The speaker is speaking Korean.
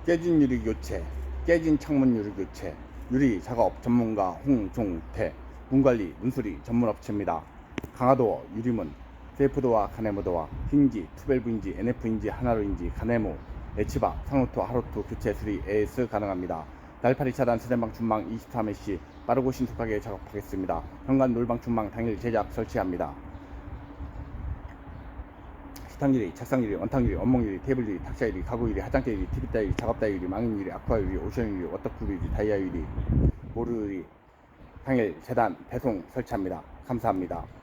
깨진 유리 교체, 깨진 창문 유리 교체, 유리 작업 전문가 홍종태, 문관리 문수리 전문업체입니다. 강화도어 유리문, 세이프도어 가네모도어, 힌지, 투밸브인지, NF인지, 하나로인지, 가네모, 에치바, 상로토, 하로토 교체 수리 AS 가능합니다. 날파리 차단 세대방 중망 24메시 빠르고 신속하게 작업하겠습니다. 현관 놀방 중망 당일 제작 설치합니다. 식탁유리, 책상유리, 원탕유리, 원목유리, 테이블유리, 탁자유리, 가구유리, 화장대유리, TV따유리, 작업다유리, 망인유리, 아쿠아유리, 오션유리, 워터풀유리, 다이아유리, 모루유리 당일 재단 배송 설치합니다. 감사합니다.